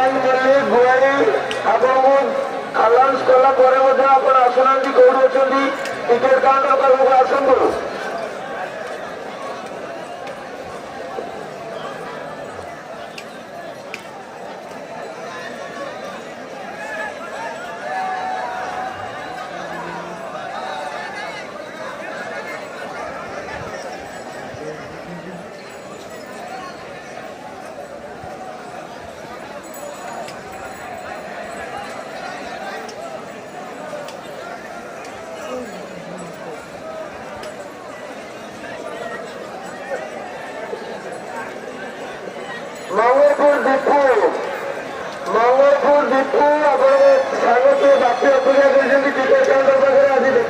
ଆନନ୍ଦ ମଲ୍ଲିକ ଗୁଆଳି ଆପଣଙ୍କୁ ଆନାଉନ୍ସ କଲା ପରେ ମଧ୍ୟ ଆପଣ ଆସୁନାହାନ୍ତି। କୋଉଠି ଅଛନ୍ତି? ଟିକେଟ କାଉଣ୍ଟର ପାଖକୁ ଆସନ୍ତୁ। ମଙ୍ଗଳପୁର ଦୀପୁ ଆପଣଙ୍କ ସାଙ୍ଗ କିଏ ବାପି ଅପେକ୍ଷା କରିଛନ୍ତି ଟିକେଟ କାଉଣ୍ଟର ପାଖରେ ଆସିବେ।